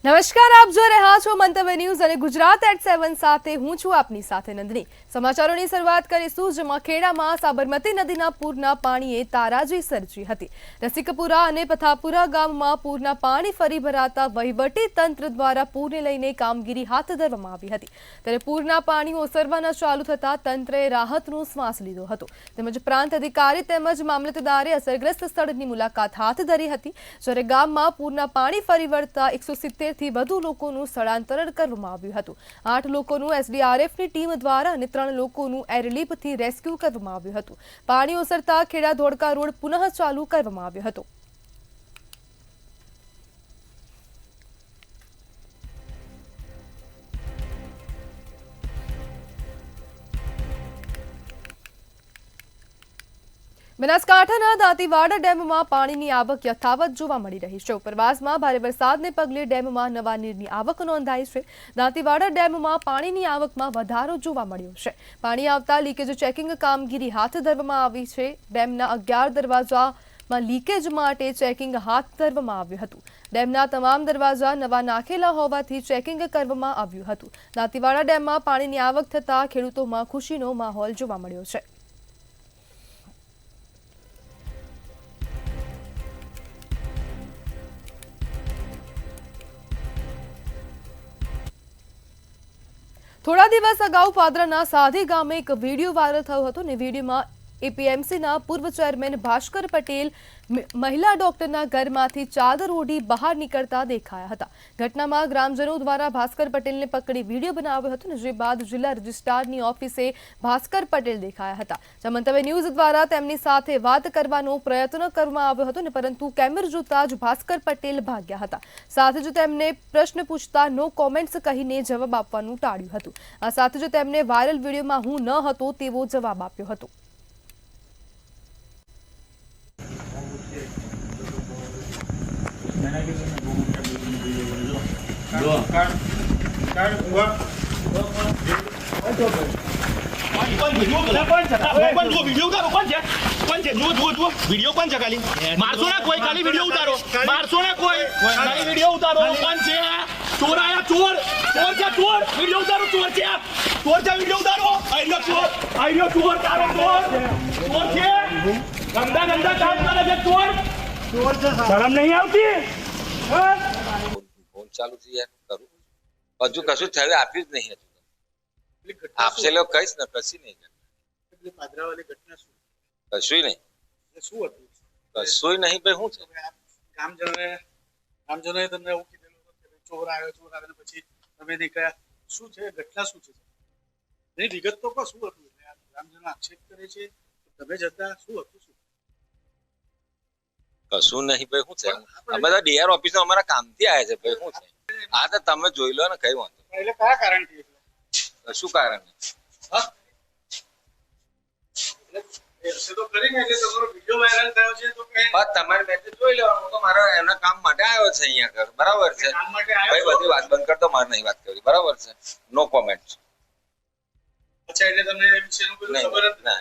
નમસ્કાર, આપ જોઈ રહ્યા છો મંતવ્ય ન્યૂઝ અને ગુજરાત એટ 7 સાથે હું છું આપની સાથે નંદની। સમાચારોની શરૂઆત કરીશું, જેમાં ખેડામાં સાબરમતી નદીના પૂરના પાણીએ તારાજી સર્જી હતી। રસિકપુરા અને પથાપુરા ગામમાં પૂરના પાણી ફરી ભરાતા વહીવટી તંત્ર દ્વારા પૂરને લઈને કામગીરી હાથ ધરવામાં આવી હતી। ત્યારે પૂરના પાણી ઓસરવાના ચાલુ થતા તંત્રએ રાહતનો શ્વાસ લીધો હતો, તેમજ પ્રાંત અધિકારી તેમજ મામલતદારે અસરગ્રસ્ત સ્થળની મુલાકાત હાથ ધરી હતી। જ્યારે ગામમાં પૂરના પાણી ફરી વળતા 170 થી વધુ લોકોનું સ્થળાંતર કરવામાં આવ્યું હતું। 8 લોકોનું એસડીઆરએફની ટીમ દ્વારા અને 3 લોકોનું એરલિફ્ટથી રેસ્ક્યુ કરવામાં આવ્યું હતું। પાણી ઓસરતા ખેડા ધોળકા રોડ પુનઃ ચાલુ કરવામાં આવ્યો હતો। બનાસકાંઠાના દાંતીવાડા ડેમમાં પાણીની આવક યથાવત જોવા મળી રહી છે। ઉપરવાસમાં ભારે વરસાદને પગલે ડેમમાં નવા નીરની આવક નોંધાઈ છે। દાંતીવાડા ડેમમાં પાણીની આવકમાં વધારો જોવા મળ્યો છે। પાણી આવતા લીકેજ ચેકિંગ કામગીરી હાથ ધરવામાં આવી છે। ડેમના 11 દરવાજામાં લીકેજ માટે ચેકિંગ હાથ ધરવામાં આવ્યું હતું। ડેમના તમામ દરવાજા નવા નાખેલા હોવાથી ચેકિંગ કરવામાં આવ્યું હતું। દાંતીવાડા ડેમમાં પાણીની આવક થતાં ખેડૂતોમાં ખુશીનો માહોલ જોવા મળ્યો છે। થોડા દિવસ અગાઉ પાદરાના સાધી ગામે એક વિડીયો વાયરલ થયો હતો અને વિડીયોમાં એપીએમસીના પૂર્વ ચેરમેન ભાસ્કર પટેલ મહિલા ડોક્ટરના ઘરમાંથી ચાદર ઓઢી બહાર નીકળતા દેખાયા હતા। ઘટનામાં ગ્રામજનો દ્વારા ભાસ્કર પટેલને પકડી વિડીયો બનાવ્યો હતો, જે બાદ જિલ્લા રજિસ્ટ્રારની ઓફિસે ભાસ્કર પટેલ દેખાયા હતા। મંતવ્ય ન્યૂઝ દ્વારા તેમની સાથે વાત કરવાનો પ્રયત્ન કરવામાં આવ્યો હતો, પરંતુ કેમેરો જોતા જ ભાસ્કર પટેલ ભાગ્યા હતા। સાથે જ તેમને પ્રશ્ન પૂછતા નો કોમેન્ટ્સ કહીને જવાબ આપવાનું ટાળ્યું હતું। આ સાથે જ તેમને વાયરલ વિડીયોમાં હું ન હતો તેવો જવાબ આપ્યો હતો। शर्म नहीं आती फोन चालू थी यार करूं हजू कशुं थયું આપ્યું જ નહીં હજુ આપસે લોગ કઈશ ને કશી નહીં એટલે પાદરા વાળી ઘટના શું કશુંય નહીં શું હતું કશુંય નહીં ભાઈ હું છે ગામજનોએ તમને એવું કીધેલું કે ચોર આવ્યો ને પછી તમે નીકળ્યા શું છે ઘટના શું છે એની વિગત તો કહો શું હતું ગામજનો આક્ષેપ કરે છે તમે જતા શું હતું શું કશું નહીં ભાઈ હું છે અમે તો ડીઆર ઓફિસ અમારા કામથી આવ્યા છે ભાઈ હું છે આ તો તમે જોઈ લો ને કઈ વાંધો એટલે કયા કારણથી શું કારણ હા તો કરીને એટલે તમારો વિડિયો વાયરલ થયો છે તો કે બસ તમારે મેસેજ જોઈ લેવાનું તો મારા એના કામ માટે આવ્યો છે અહીંયા કર બરાબર છે કામ માટે ભાઈ બધી વાત બંધ કરતો મારે નહીં વાત કરવી બરાબર છે નો કોમેન્ટ અચ્છા એટલે તમને એ વિશેનું બધું ખબર જ ના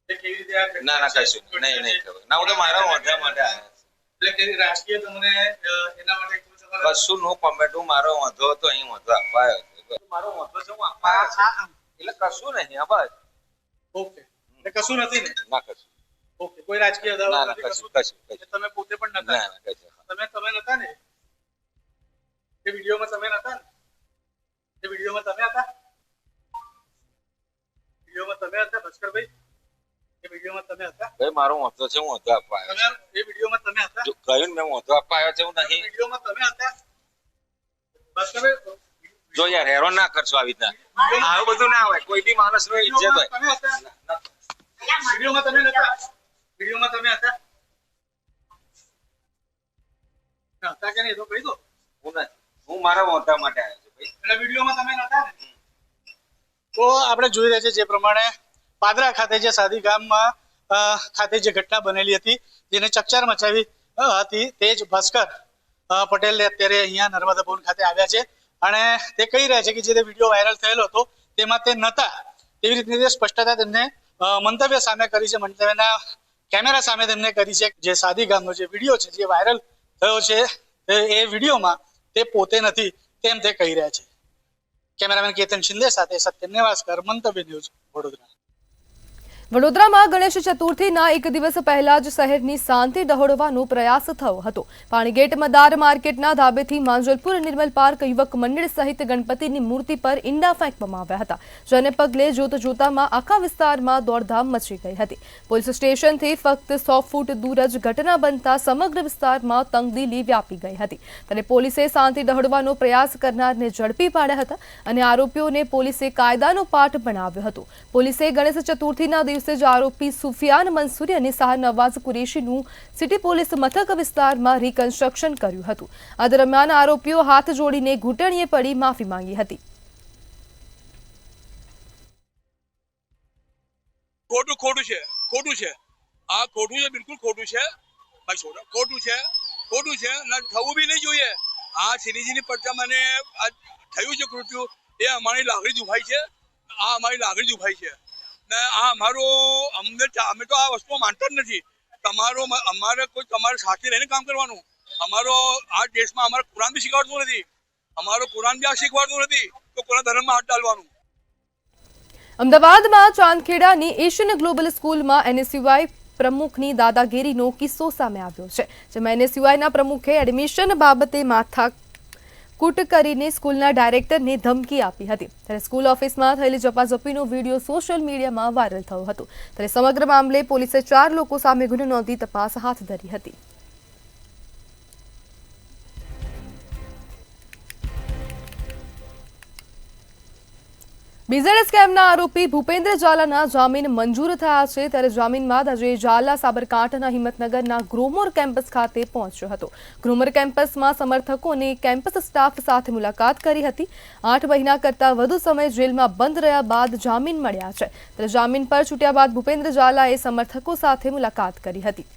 કે કેવી રીતે આ ઘટના ના કશું નહીં ખબર ના હું તો મારા વાંધા માટે આવ્યા એટલે કે રાજકીય તમને એના માટે કશું નો કોમેન્ટ હું મારો વાંધો હતો અહીં વાંધો આપવા આવ્યો મારો વાંધો છે હું આપવા આવ્યો એટલે કશું નહીં બસ ઓકે એટલે કશું નથી ને ના કશું ઓકે કોઈ રાજકીય અદાવત ના નથી કશું તમે પોતે પણ નતા ના કશું તમે નતા ને એ વિડિયોમાં તમે નતા ને એ વિડિયોમાં તમે હતા ભાસ્કરભાઈ એ વિડિયોમાં તમે હતા ભાઈ મારો વાંધો છે હું વાંધો આપવા આવ્યો એ વિડિયોમાં તમે હતા જો કહ્યું મેં વાંધો આપવા આવ્યો છે હું નહીં વિડિયોમાં તમે હતા ભાસ્કરભાઈ જો યાર હેરાન ના કરશો આવી રીતના આવું બધું ના હોય કોઈ બી માણસ નો ઇજ્જત હોય વિડિયોમાં તમે નતા વિડિયોમાં તમે હતા હતા કે નહીં તો કહી દો હું મારા વાંધા માટે આવ્યો છું ભાઈ એટલે વિડિયોમાં તમે નતા ને તો આપણે જોઈ રહ્યા છે જે પ્રમાણે પાદરા ખાતે જે સાદી ગામમાં ખાતે જે ઘટના બનેલી હતી જેને ચકચાર મચાવી હતી તે જ ભાસ્કર પટેલ અત્યારે અહીંયા નર્મદા ભવન ખાતે આવ્યા છે અને તે કહી રહ્યા છે કે જે વિડીયો વાયરલ થયેલો હતો તેમાં તે નતા તેવી રીતની સ્પષ્ટતા તેમને મંતવ્ય સામે કરી છે મંતવ્યના કેમેરા સામે તેમને કરી છે જે સાદી ગામનો જે વિડીયો છે જે વાયરલ થયો છે એ વિડીયોમાં તે પોતે નથી તેમ તે કહી રહ્યા છે. કેમેરામેન કેતન શિંદે સાથે સત્યમ નેવાસકર, મંતવ્ય ન્યૂઝ, વડોદરા. વડોદરામાં ગણેશ ચતુર્થીના એક દિવસ પહેલા જ શહેરની શાંતિ ડહોળવાનો પ્રયાસ થયો હતો. પાણીગેટ મદાર માર્કેટના ધાબેથી માંજલપુર નિર્મલ પાર્ક યુવક મંડળ સહિત ગણપતિની મૂર્તિ પર ઈંડા ફેંકવામાં આવ્યા હતા, જેને પગલે જોતજોતામાં આખા વિસ્તારમાં દોડધામ મચી ગઈ હતી. પોલીસ સ્ટેશનથી ફક્ત 100 ફૂટ દૂર જ ઘટના બનતા સમગ્ર વિસ્તારમાં તંગદિલી વ્યાપી ગઈ હતી. ત્યારે પોલીસે શાંતિ ડહોળવાનો પ્રયાસ કરનારને ઝડપી પાડ્યા હતા અને આરોપીઓને પોલીસે કાયદાનો પાઠ ભણાવ્યો હતો. પોલીસે ગણેશ ચતુર્થીના દિવસે આરોપી સુફિયાન મંસૂરી અને શાહનવાઝ કુરેશીનું સિટી પોલીસ મથક વિસ્તારમાં રિકન્સ્ટ્રક્શન કર્યું હતું. આ દરમિયાન આરોપીઓ હાથ જોડીને ઘૂંટણીએ પડી માફી માંગી હતી. ખોટું છે આ ખોટું છે, બિલકુલ ખોટું છે ભાઈ, ખોટું છે ના થવું બી નહીં જોઈએ. આ શ્રીજીની પરચામાં આ થયું છે કૃત્યુ, એ અમારી લાગણી દુભાઈ છે. ને આ અમારો અમે તો આ વસ્તુઓ માનતા જ નથી. અમારે કોઈ તમારે સાથે રહીને કામ કરવાનું. અમારો આ દેશમાં અમારે કુરાન બી શીખવાડતું નથી, તો કોના ધર્મમાં હાથ ડાલવાનું. અમદાવાદમાં ચાંદખેડાની એશિયન ગ્લોબલ સ્કૂલમાં NSUI પ્રમુખની દાદાગીરીનો કિસ્સો સામે આવ્યો છે, જેમાં NSUIના પ્રમુખે એડમિશન બાબતે માથાકૂટ કરીને સ્કૂલના ડાયરેક્ટરને ધમકી આપી હતી. ત્યારે સ્કૂલ ઓફિસમાં થયેલી ઝપાઝપીનો વિડીયો સોશિયલ મીડિયામાં વાયરલ થયો હતો. ત્યારે સમગ્ર મામલે પોલીસે 4 લોકો સામે ગુનો નોંધી તપાસ હાથ ધરી હતી. BZD સ્કેમના આરોપી ભૂપેન્દ્ર ઝાલાના જામીન મંજૂર થયા છે. ત્યારે જામીન બાદ આજે ઝાલા સાબરકાંઠાના હિંમતનગરના ગ્રોમોર કેમ્પસ ખાતે પહોંચ્યો હતો. ગ્રોમોર કેમ્પસમાં સમર્થકો અને કેમ્પસ સ્ટાફ સાથે મુલાકાત કરી હતી. 8 મહિના કરતાં વધુ સમય જેલમાં બંધ રહ્યા બાદ જામીન મળ્યા છે. ત્યારે જામીન પર છૂટ્યા બાદ ભૂપેન્દ્ર ઝાલાએ સમર્થકો સાથે મુલાકાત કરી હતી.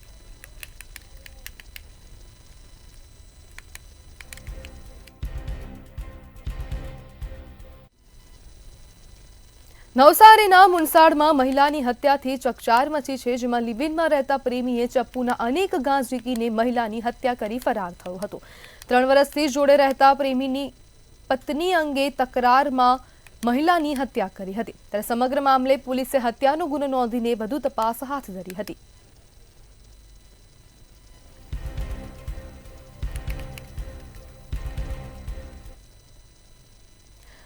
નવસારીના મુનસાડમાં મહિલાની હત્યાથી ચકચાર મચી છે, જેમાં લિવિનમાં રહેતા પ્રેમીએ ચપ્પુના અનેક ઘા ઝીકીને મહિલાની હત્યા કરી ફરાર થયો હતો. 3 વર્ષથી જોડે રહેતા પ્રેમીની પત્ની અંગે તકરારમાં મહિલાની હત્યા કરી હતી. ત્યારે સમગ્ર મામલે પોલીસે હત્યાનો ગુનો નોંધીને વધુ તપાસ હાથ ધરી હતી.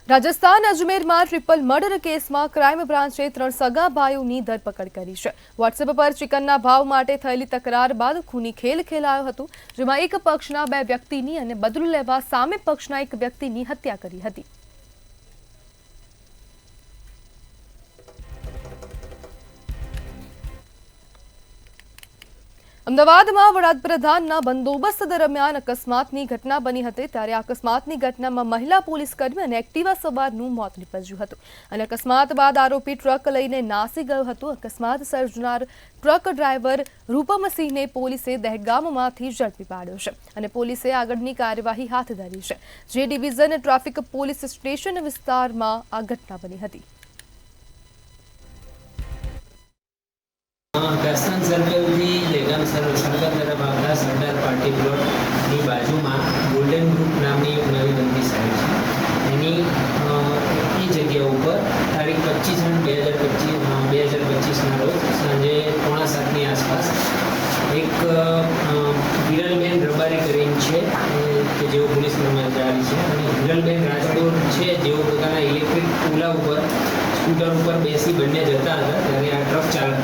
રાજસ્થાન અજમેરમાં ટ્રિપલ મર્ડર કેસમાં ક્રાઇમ બ્રાન્ચે 3 સગા ભાઈઓની ધરપકડ કરી છે. વોટ્સએપ પર ચિકનના ભાવ માટે થયેલી તકરાર બાદ ખૂની ખેલ ખેલાયો હતો, જેમાં એક પક્ષના 2 વ્યક્તિની અને બદલું લેવા સામે પક્ષના 1 વ્યક્તિની હત્યા કરી હતી. અમદાવાદમાં વડાપ્રધાનના બંદોબસ્ત દરમિયાન અકસ્માતની ઘટના બની હતી. ત્યારે અકસ્માતની ઘટનામાં મહિલા પોલીસકર્મી અને એક્ટિવા સવારનું મોત નીપજ્યું હતું અને અકસ્માત બાદ આરોપી ટ્રક લઈને નાસી ગયો હતો. અકસ્માત સર્જનાર ટ્રક ડ્રાઈવર રૂપમસિંહને પોલીસે દહેગામમાંથી ઝડપી પાડ્યો છે અને પોલીસે આગળની કાર્યવાહી હાથ ધરી છે. જે ડિવિઝન ટ્રાફિક પોલીસ સ્ટેશન વિસ્તારમાં આ ઘટના બની હતી. દર્શન સર્કલથી લેગામ સર્કલ તરફ આવતા સરદાર પાર્ટી પ્લોટની બાજુમાં ગોલ્ડન ગ્રુપ નામની એક નવી બનતી સાઇટ છે. એની એ જગ્યા ઉપર તારીખ 25/2025ના રોજ સાંજે 6:45ની આસપાસ એક હિરલબેન રબારી કરીને છે કે જેઓ પોલીસ કર્મચારી છે અને હિરલબેન રાજકોર છે જેઓ પોતાના ઇલેક્ટ્રિક પુલા ઉપર સ્કૂટર ઉપર બેસી બંને જતા હતા. ત્યારે આ ટ્રક ચાલક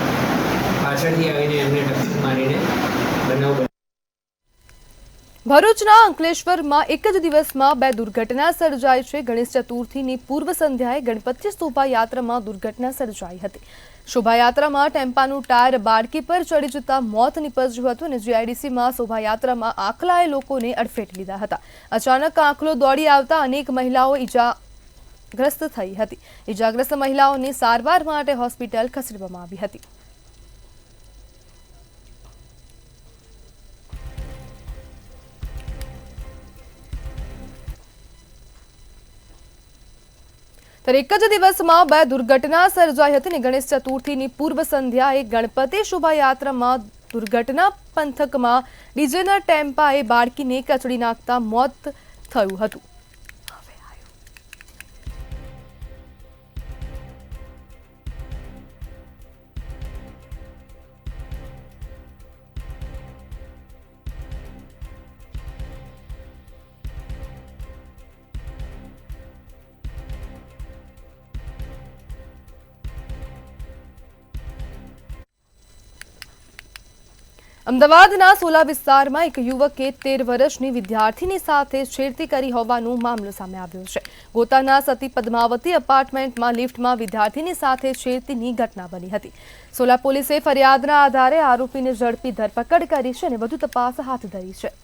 પાછળથી આવીને એમને ટક્કર મારીને બનાવ બન્યો. ભરૂચના અંકલેશ્વરમાં એક જ દિવસમાં 2 દુર્ઘટના સર્જાઈ છે. ગણેશ ચતુર્થીની પૂર્વ સંધ્યાએ ગણપતિ શોભાયાત્રામાં દુર્ઘટના સર્જાઈ હતી. શોભાયાત્રામાં ટેમ્પાનું ટાયર બાળકી પર ચડી જતા મોત નીપજ્યું હતું અને GIDCમાં શોભાયાત્રામાં આખલાએ લોકોને અડફેટ લીધા હતા. અચાનક આખલો દોડી આવતા અનેક મહિલાઓ ઇજાગ્રસ્ત થઈ હતી. ઇજાગ્રસ્ત મહિલાઓને સારવાર માટે હોસ્પિટલ ખસેડવામાં આવી હતી. ત્યારે એક જ દિવસમાં 2 દુર્ઘટના સર્જાઈ હતી. ગણેશ ચતુર્થીની પૂર્વ સંધ્યાએ ગણપતિ શોભાયાત્રામાં દુર્ઘટના. પંથકમાં ડીજેના ટેમ્પાએ બાળકીને કચડી નાખતા મોત થયું હતું. અમદાવાદના સોલા વિસ્તારમાં એક યુવકે 13 વર્ષની વિદ્યાર્થીની સાથે છેડતી કરી હોવાનો મામલો સામે આવ્યો છે. ગોતાના સતી પદ્માવતી એપાર્ટમેન્ટમાં લિફ્ટમાં વિદ્યાર્થીની સાથે છેડતીની ઘટના બની હતી. સોલા પોલીસે ફરિયાદના આધારે આરોપીને ઝડપી ધરપકડ કરી છે અને વધુ તપાસ હાથ ધરી છે.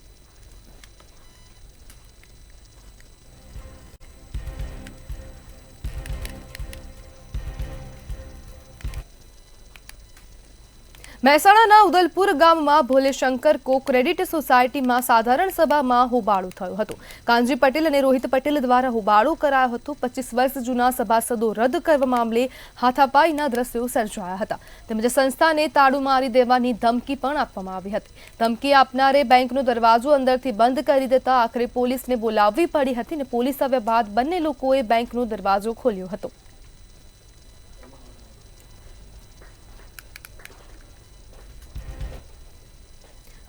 મહેસાણાના ઉદલપુર ગામમાં ભોલેશંકર કો ક્રેડિટ સોસાયટીમાં સાધારણ સભામાં હોબાળો થયો હતો. કાનજી પટેલ અને રોહિત પટેલ દ્વારા હોબાળો કરાયો હતો. 25 વર્ષ જૂના સભાસદો રદ કરવા મામલે હાથાપાઈના દ્રશ્યો સર્જાયા હતા. તેમજ સંસ્થાને તાળું મારી દેવાની ધમકી પણ આપવામાં આવી હતી. ધમકી આપનારે બેંકનો દરવાજો અંદરથી બંધ કરી દેતા આખરે પોલીસને બોલાવવી પડી હતી અને પોલીસ આવ્યા બાદ બંને લોકોએ બેંકનો દરવાજો ખોલ્યો હતો.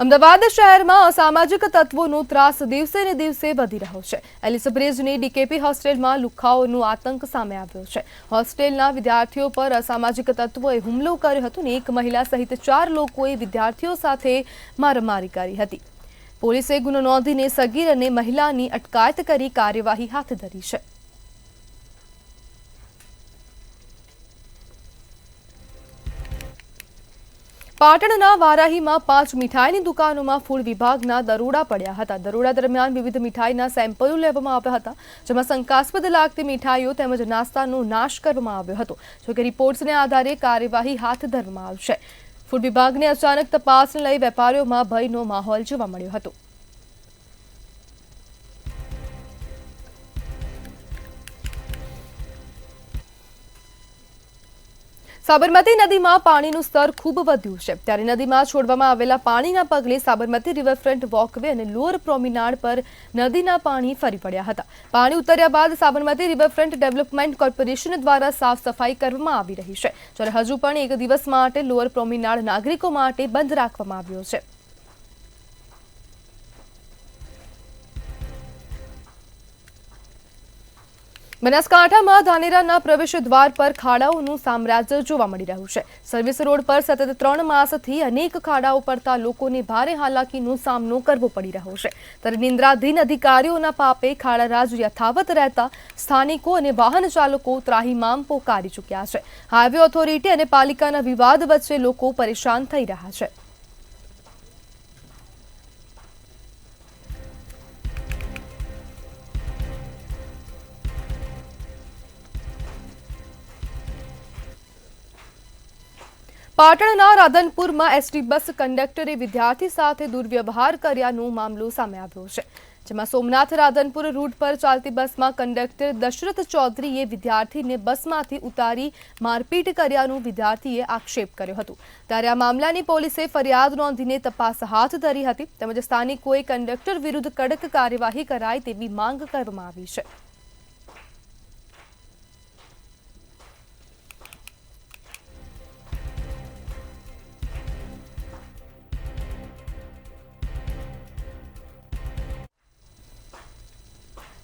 અમદાવાદ શહેરમાં અસામાજિક તત્વોનો ત્રાસ દિવસે ને દિવસે વધી રહ્યો છે. એલિસ બ્રિજની ડીકેપી હોસ્ટેલમાં લુખ્ખાઓનો આતંક સામે આવ્યો છે. હોસ્ટેલના વિદ્યાર્થીઓ પર અસામાજિક તત્વોએ હુમલો કર્યો હતો અને એક મહિલા સહિત 4 લોકોએ વિદ્યાર્થીઓ સાથે મારામારી કરી હતી. પોલીસે ગુનો નોંધીને સગીર અને મહિલાની અટકાયત કરી કાર્યવાહી હાથ ધરી છે. પાટણના વારાહીમાં 5 મીઠાઈની દુકાનોમાં ફૂડ વિભાગના દરોડા પડ્યા હતા. દરોડા દરમિયાન વિવિધ મીઠાઈના સેમ્પલો લેવામાં આવ્યા હતા, જેમાં શંકાસ્પદ લાગતી મીઠાઈઓ તેમજ નાસ્તાનો નાશ કરવામાં આવ્યો હતો. જોકે રિપોર્ટ્સને આધારે કાર્યવાહી હાથ ધરવામાં આવશે. ફૂડ વિભાગની અચાનક તપાસને લઈ વેપારીઓમાં ભયનો માહોલ જોવા મળ્યો હતો. સાબરમતી નદીમાં પાણીનું સ્તર ખૂબ વધ્યું છે. ત્યારે નદીમાં છોડવામાં આવેલા પાણીના પગલે સાબરમતી રિવરફ્રન્ટ વોકવે અને લોઅર પ્રોમિનાડ પર નદીના પાણી ફરી પડ્યા હતા. પાણી ઉતર્યા બાદ સાબરમતી રિવરફ્રન્ટ ડેવલપમેન્ટ કોર્પોરેશન દ્વારા સાફ સફાઈ કરવામાં આવી રહી છે. જ્યારે હજુ પણ એક દિવસ માટે લોઅર પ્રોમિનાડ નાગરિકો માટે બંધ રાખવામાં આવ્યો છે. બનાસકાંઠામાં ધાનેરાના પ્રવેશ દ્વાર પર ખાડાઓનું સામ્રાજ્ય જોવા મળી રહ્યું છે. સર્વિસ રોડ પર સતત 3 માસથી અનેક ખાડાઓ પડતા લોકોને ભારે હાલાકીનો સામનો કરવો પડી રહ્યો છે. ત્યારે નિંદ્રાધીન અધિકારીઓના પાપે ખાડારાજ યથાવત રહેતા સ્થાનિકો અને વાહન ચાલકો ત્રાહિમામ પોકારી ચૂક્યા છે. હાઈવે ઓથોરિટી અને પાલિકાના વિવાદ વચ્ચે લોકો પરેશાન થઈ રહ્યા છે. પાટણના રાધનપુરમાં એસટી બસ કંડક્ટરે વિદ્યાર્થી સાથે દુર્વ્યવહાર કર્યાનો મામલો સામે આવ્યો છે. જેમાં સોમનાથ રાધનપુર રૂટ પર ચાલતી બસમાં કંડક્ટર દશરથ ચૌધરીએ વિદ્યાર્થીને બસમાંથી ઉતારી મારપીટ કર્યાનો વિદ્યાર્થીએ આક્ષેપ કર્યો હતો. ત્યારે આ મામલાની પોલીસે ફરિયાદ નોંધીને તપાસ હાથ ધરી હતી. તેમજ સ્થાનિકોએ કંડક્ટર વિરુદ્ધ કડક કાર્યવાહી કરાય તેવી માંગ કરવામાં આવી છે.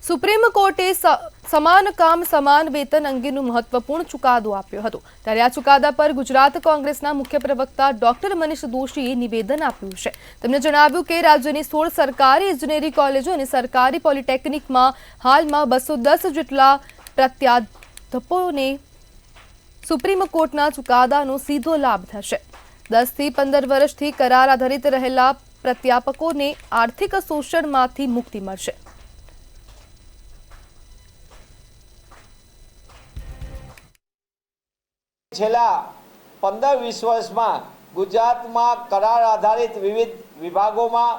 સુપ્રીમ કોર્ટે સમાન કામ સમાન વેતન અંગેનું મહત્વપૂર્ણ ચુકાદો આપ્યો હતો. ત્યારે આ ચુકાદા પર ગુજરાત કોંગ્રેસના મુખ્ય પ્રવક્તા ડોક્ટર મનીષ દોશીએ નિવેદન આપ્યું છે. તેમણે જણાવ્યું કે રાજ્યની 16 સરકારી ઇજનેરી કોલેજો અને સરકારી પોલિટેકનિકમાં હાલમાં 210 જેટલા પ્રત્યાધ્યાપકોને સુપ્રીમ કોર્ટના ચુકાદાનો સીધો લાભ થશે. 10 થી 15 વર્ષથી કરાર આધારિત રહેલા પ્રાધ્યાપકોને આર્થિક શોષણમાંથી મુક્તિ મળશે. છેલ્લા 15-20 વર્ષમાં ગુજરાતમાં કરાર આધારિત વિવિધ વિભાગોમાં,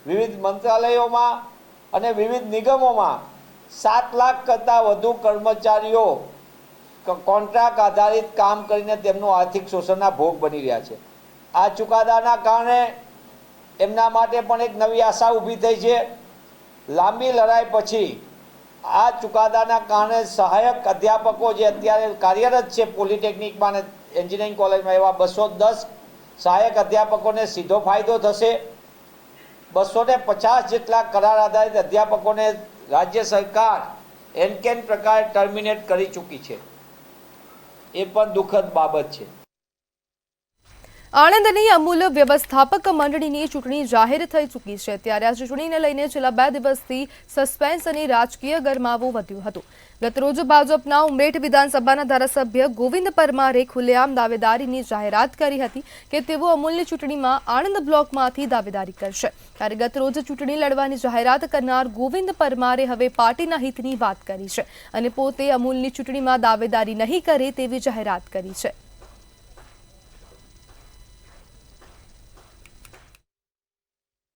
વિવિધ મંત્રાલયોમાં અને વિવિધ નિગમોમાં 7 લાખ કરતાં વધુ કર્મચારીઓ કોન્ટ્રાક્ટ આધારિત કામ કરીને તેમનું આર્થિક શોષણના ભોગ બની રહ્યા છે. આ ચુકાદાના કારણે એમના માટે પણ એક નવી આશા ઊભી થઈ છે લાંબી લડાઈ પછી આ ચુકાદાના કારણે સહાયક અધ્યાપકો જે અત્યારે કાર્યરત છે પોલિટેકનિકમાં અને એન્જિનિયરિંગ કોલેજમાં, એવા 210 સહાયક અધ્યાપકોને સીધો ફાયદો થશે. 250 જેટલા કરાર આધારિત અધ્યાપકોને રાજ્ય સરકાર એનકેન પ્રકારે ટર્મિનેટ કરી ચૂકી છે. એ પણ દુઃખદ બાબત છે. આણંદની અમૂલ વ્યવસ્થાપક મંડળીની ચૂંટણી જાહેર થઈ ચૂકી છે. ત્યારે આ ચૂંટણીને લઈને છેલ્લા 2 દિવસથી સસ્પેન્સ અને રાજકીય ગરમાવો વધ્યું હતું. ગતરોજ ભાજપના ઉમરેઠ વિધાનસભાના ધારાસભ્ય ગોવિંદ પરમારે ખુલ્લેઆમ દાવેદારીની જાહેરાત કરી હતી કે તેઓ અમૂલની ચૂંટણીમાં આણંદ બ્લોકમાંથી દાવેદારી કરશે. ત્યારે ગતરોજ ચૂંટણી લડવાની જાહેરાત કરનાર ગોવિંદ પરમારે હવે પાર્ટીના હિતની વાત કરી છે અને પોતે અમૂલની ચૂંટણીમાં દાવેદારી નહીં કરે તેવી જાહેરાત કરી છે.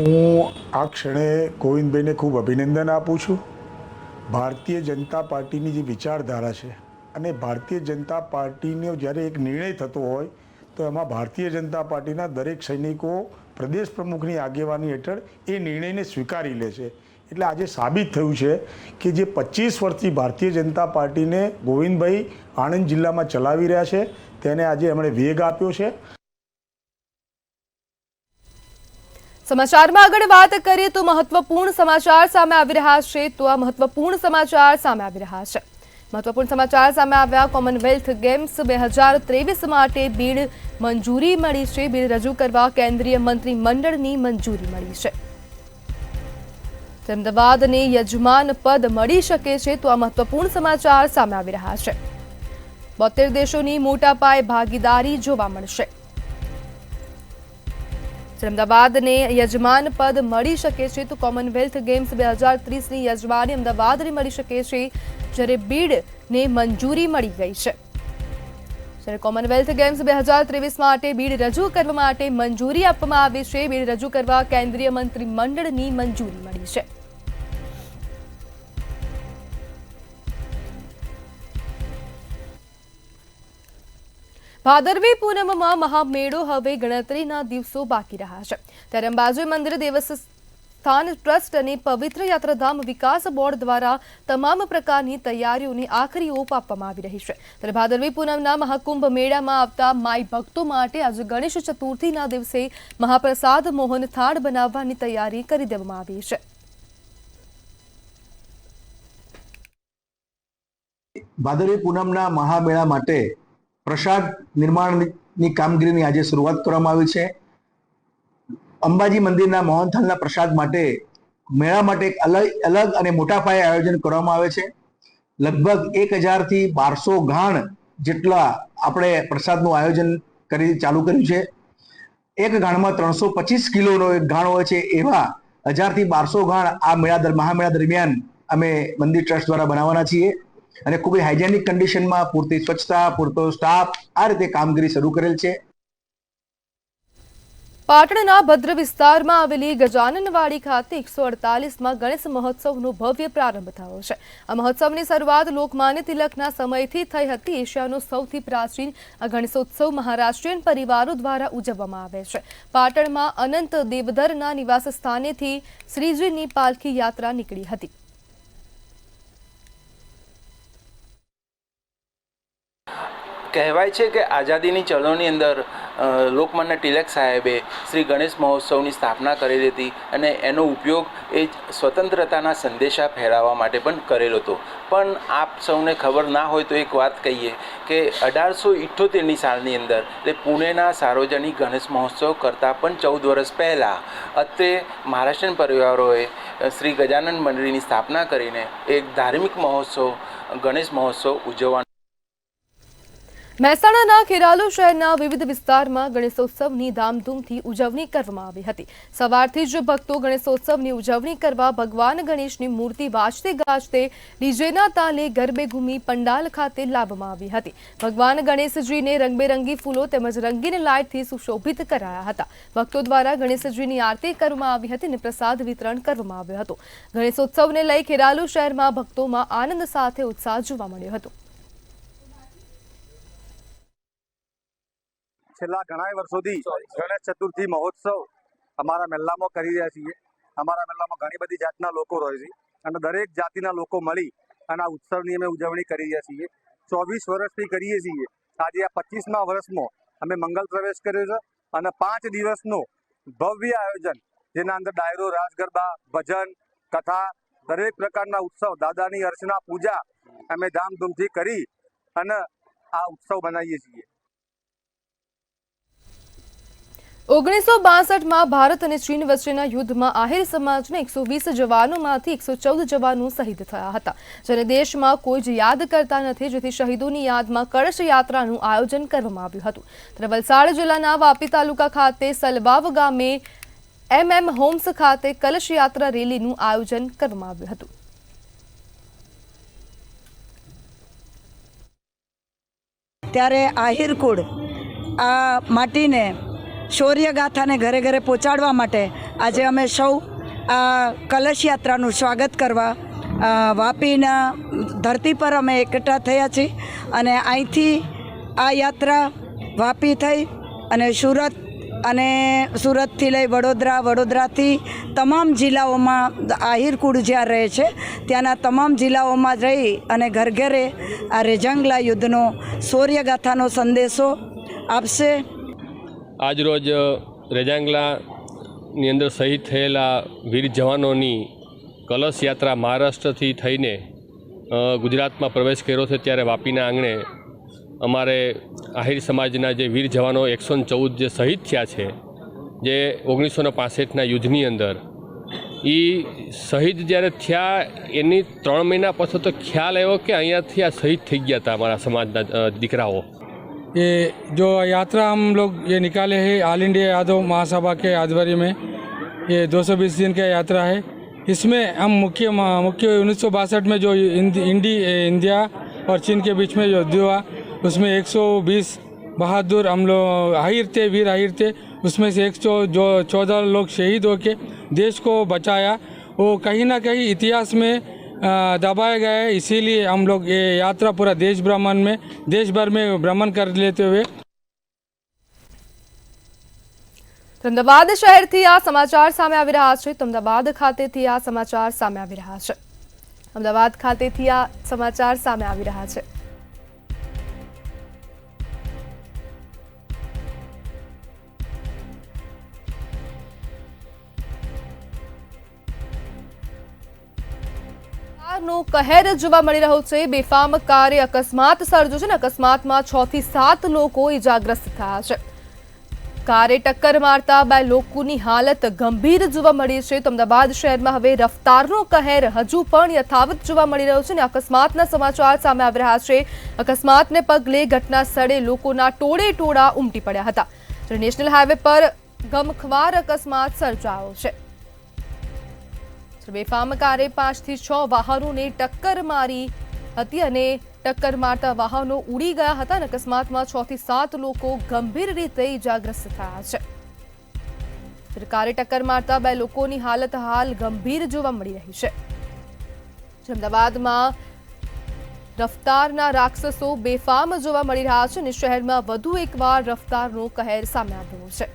હું આ ક્ષણે ગોવિંદભાઈને ખૂબ અભિનંદન આપું છું. ભારતીય જનતા પાર્ટીની જે વિચારધારા છે અને ભારતીય જનતા પાર્ટીનો જ્યારે એક નિર્ણય થતો હોય તો એમાં ભારતીય જનતા પાર્ટીના દરેક સૈનિકો પ્રદેશ પ્રમુખની આગેવાની હેઠળ એ નિર્ણયને સ્વીકારી લે છે. એટલે આજે સાબિત થયું છે કે જે 25 વર્ષથી ભારતીય જનતા પાર્ટીને ગોવિંદભાઈ આણંદ જિલ્લામાં ચલાવી રહ્યા છે તેને આજે એમણે વેગ આપ્યો છે. સમાચારમાં આગળ વાત કરીએ તો મહત્વપૂર્ણ સમાચાર સામે આવી રહ્યા છે. તો આ મહત્વપૂર્ણ સમાચાર સામે આવી રહ્યા છે. મહત્વપૂર્ણ સમાચાર સામે આવ્યા. કોમનવેલ્થ ગેમ્સ 2023 માટે બિડ મંજૂરી મળી છે. બિડ રજૂ કરવા કેન્દ્રીય મંત્રીમંડળની મંજૂરી મળી છે. અમદાવાદને યજમાન પદ મળી શકે છે. તો આ મહત્વપૂર્ણ સમાચાર સામે આવી રહ્યા છે. 72 દેશોની મોટા પાયે ભાગીદારી જોવા મળશે. અમદાવાદને યજમાન પદ મળી શકે છે. તો કોમનવેલ્થ ગેમ્સ 2030ની યજમાની અમદાવાદને મળી શકે છે, જ્યારે બીડને મંજૂરી મળી ગઈ છે. જ્યારે કોમનવેલ્થ ગેમ્સ 2023 માટે બીડ રજૂ કરવા માટે મંજૂરી આપવામાં આવી છે. બીડ રજૂ કરવા કેન્દ્રીય મંત્રીમંડળની મંજૂરી મળી છે. ભાદરવી પૂનમમાં મહામેળો હવે ગણતરીના દિવસો બાકી રહ્યા છે. ત્યારે અંબાજી મંદિર દેવસ્થાન ટ્રસ્ટ અને પવિત્ર યાત્રાધામ વિકાસ બોર્ડ દ્વારા તમામ પ્રકારની તૈયારીઓને આખરી ઓપ આપવામાં આવી રહી છે. ત્યારે ભાદરવી પૂનમના મહાકુંભ મેળામાં આવતા માઈ ભક્તો માટે આજે ગણેશ ચતુર્થીના દિવસે મહાપ્રસાદ મોહન થાળ બનાવવાની તૈયારી કરી દેવામાં આવી છે. ભાદરવી પૂનમના મહામેળા માટે પ્રસાદ નિર્માણની કામગીરીની આજે શરૂઆત કરવામાં આવી છે. અંબાજી મંદિરના મોહનથાળના પ્રસાદ માટે મેળા માટે એક અલગ અને મોટા પાયે આયોજન કરવામાં આવે છે. લગભગ 1000 થી 1200 ગાણ જેટલા આપણે પ્રસાદનું આયોજન ચાલુ કર્યું છે. એક ગાણમાં 325 કિલોનો એક ગાણ હોય છે. એવા 1000 થી 1200 ગાણ આ મહામેળા દરમિયાન અમે મંદિર ટ્રસ્ટ દ્વારા બનાવવાના છીએ અને ખૂબ જ હાઇજેનિક કન્ડિશનમાં પૂરતી સ્વચ્છતા, પૂરતો સ્ટાફ આ રીતે કામગીરી શરૂ કરેલ છે. પાટણના ભદ્ર વિસ્તારમાં આવેલી ગજાનનવાડી ખાતે 148માં ગણેશ મહોત્સવનો ભવ્ય પ્રારંભ થયો છે. આ મહોત્સવની શરૂઆત લોકમાન્ય તિલકના સમયથી થઈ હતી. એશિયાનો સૌથી પ્રાચીન આ ગણેશોત્સવ મહારાષ્ટ્રીયન પરિવારો દ્વારા ઉજવવામાં આવે છે. પાટણમાં અનંત દેવધરના નિવાસ સ્થાનેથી શ્રીજીની પાલખી યાત્રા નીકળી હતી. કહેવાય છે કે આઝાદીની ચળવળની અંદર લોકમાન્ય તિલક સાહેબે શ્રી ગણેશ મહોત્સવની સ્થાપના કરેલી હતી અને એનો ઉપયોગ એ સ્વતંત્રતાના સંદેશા ફેલાવવા માટે પણ કરેલો હતો. પણ આપ સૌને ખબર ના હોય તો એક વાત કહીએ કે 1878ની સાલની અંદર એટલે પુણેના સાર્વજનિક ગણેશ મહોત્સવ કરતાં પણ 14 વર્ષ પહેલાં અત્રે મહારાષ્ટ્રીયન પરિવારોએ શ્રી ગજાનન મંડળીની સ્થાપના કરીને એક ધાર્મિક મહોત્સવ ગણેશ મહોત્સવ ઉજવવાનો. મહેસાણાના ખેરાલુ શહેરના વિવિધ વિસ્તારમાં ગણેશોત્સવની ધામધૂમથી ઉજવણી કરવામાં આવી હતી. સવારથી જ ભક્તો ગણેશોત્સવની ઉજવણી કરવા ભગવાન ગણેશની મૂર્તિ વાજતે ગાજતે ડીજેના તાલે ગરબે ઘૂમી પંડાલ ખાતે લાવવામાં આવી હતી. ભગવાન ગણેશજીને રંગબેરંગી ફૂલો તેમજ રંગીન લાઇટથી સુશોભિત કરાયા હતા. ભક્તો દ્વારા ગણેશજીની આરતી કરવામાં આવી હતી અને પ્રસાદ વિતરણ કરવામાં આવ્યું હતું. ગણેશોત્સવને લઈ ખેરાલુ શહેરમાં ભક્તોમાં આનંદ સાથે ઉત્સાહ જોવા મળ્યો હતો. છેલ્લા ઘણા વર્ષોથી ગણેશ ચતુર્થી મહોત્સવ અમારા મહેલામાં કરી રહ્યા છીએ અમારા મેળામાં ઘણી બધી જાતના લોકો રહે છે અને દરેક જાતિના લોકો મળી અને આ ઉત્સવની અમે ઉજવણી કરી રહ્યા છીએ. 24 વર્ષથી કરીએ છીએ. આજે આ 25મા વર્ષમાં અમે મંગલ પ્રવેશ કર્યો છે અને 5 દિવસનું ભવ્ય આયોજન, જેના અંદર ડાયરો, રાસ ગરબા, ભજન, કથા, દરેક પ્રકારના ઉત્સવ, દાદાની અર્ચના, પૂજા અમે ધામધૂમથી કરી અને આ ઉત્સવ બનાવીએ છીએ. 1962માં ભારત અને ચીન વચ્ચેના યુદ્ધમાં આહિર સમાજના 120 જવાનોમાંથી 114 જવાનો શહીદ થયા હતા, જેને દેશમાં કોઈ જ યાદ કરતા નથી, જેથી શહીદોની યાદમાં કળશ યાત્રાનું આયોજન કરવામાં આવ્યું હતું. ત્યારે વલસાડ જિલ્લાના વાપી તાલુકા ખાતે સલવાવ ગામે MM હોમ્સ ખાતે કલશ યાત્રા રેલીનું આયોજન કરવામાં આવ્યું હતું. ત્યારે આહિર કુળ આ માટીને શૌર્યગાથાને ઘરે ઘરે પહોંચાડવા માટે આજે અમે સૌ આ કલશ યાત્રાનું સ્વાગત કરવા વાપીના ધરતી પર અમે એકઠા થયા છીએ અને અહીંથી આ યાત્રા વાપી થઈ અને સુરતથી લઈ વડોદરાથી તમામ જિલ્લાઓમાં આહિર કુળ જ્યાં રહે છે ત્યાંના તમામ જિલ્લાઓમાં જઈ અને ઘર ઘરે આ રેજાંગલા યુદ્ધનો શૌર્યગાથાનો સંદેશો આપશે. આજરોજ રેજાંગલાની અંદર શહીદ થયેલા વીર જવાનોની કલશ યાત્રા મહારાષ્ટ્રથી થઈને ગુજરાતમાં પ્રવેશ કર્યો છે. ત્યારે વાપીના આંગણે અમારે આહિર સમાજના જે વીર જવાનો 114 જે શહીદ થયા છે, જે 1965ના યુદ્ધની અંદર, એ શહીદ જ્યારે થયા એની 3 મહિના પછી તો ખ્યાલ આવ્યો કે અહીંયાથી આ શહીદ થઈ ગયા હતા અમારા સમાજના દીકરાઓ. ये जो यात्रा हम लोग ये निकाले हैं ऑल इंडिया यादव महासभा के आध्वर्य में, ये 220 दिन का यात्रा है. इसमें हम मुख्य 1962 में जो इंडिया और चीन के बीच में जो युद्ध हुआ, उसमें 120 बहादुर हम लोग आहिर थे, वीर आहिर थे. उसमें से 114 लोग शहीद होके देश को बचाया. वो कहीं ना कहीं इतिहास में दबाया गया है. इसीलिए हम लोग ये यात्रा पूरा देश भर में भ्रमण कर लेते हुए. અમદાવાદ શહેરથી આ સમાચાર સામે આવી રહ્યા છે. અમદાવાદ ખાતેથી આ સમાચાર સામે આવી રહ્યા છે. અમદાવાદ ખાતેથી આ સમાચાર સામે આવી રહ્યા છે. નો કહેર જોવા મળી રહ્યો છે. બેફામ કારે અકસ્માત સર્જ્યો છે અને અકસ્માતમાં 6 થી 7 લોકો ઇજાગ્રસ્ત થયા છે. કારે ટક્કર મારતા 2 લોકોની હાલત ગંભીર જોવા મળી છે. તો અમદાવાદ શહેરમાં હવે રફતારનો કહેર હજુ પણ યથાવત જોવા મળી રહ્યો છે અને અકસ્માતના સમાચાર સામે આવી રહ્યા છે. અકસ્માતને પગલે ઘટના સ્થળે લોકોના ટોળે ઉમટી પડ્યા હતા. નેશનલ હાઈવે પર ગમખ્વાર અકસ્માત સર્જાયો છે. બેફામ કારે 5 થી 6 વાહનોને ટક્કર મારી હતી અને ટક્કર મારતા વાહનો ઉડી ગયા હતા અને અકસ્માતમાં 6 થી 7 લોકો ગંભીર રીતે ઇજાગ્રસ્ત થયા છે. કારે ટક્કર મારતા 2 લોકોની હાલત હાલ ગંભીર જોવા મળી રહી છે. અમદાવાદમાં રફતારના રાક્ષસો બેફામ જોવા મળી રહ્યા છે અને શહેરમાં વધુ એકવાર રફતારનો કહેર સામે આવ્યો છે.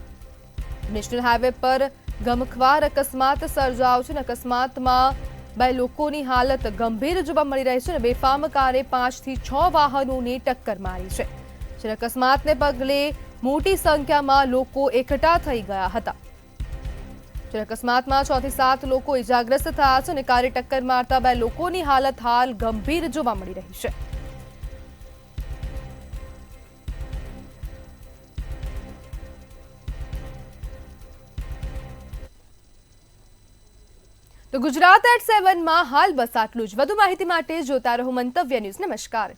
નેશનલ હાઈવે પર ગમખ્વાર અકસ્માત સર્જાયો છે અને અકસ્માતમાં 2 લોકોની હાલત ગંભીર જોવા મળી રહી છે અને બેફામ કારે 5 થી 6 વાહનોને ટક્કર મારી છે. જ્યારે અકસ્માતને પગલે મોટી સંખ્યામાં લોકો એકઠા થઈ ગયા હતા. જ્યારે અકસ્માતમાં 6 થી 7 લોકો ઇજાગ્રસ્ત થયા છે અને કારે ટક્કર મારતા 2 લોકોની હાલત હાલ ગંભીર જોવા મળી રહી છે. તો ગુજરાત@7 માં હાલ બસ આટલું જ. વધુ માહિતી માટે જોતા રહો મંતવ્ય ન્યૂઝ. નમસ્કાર.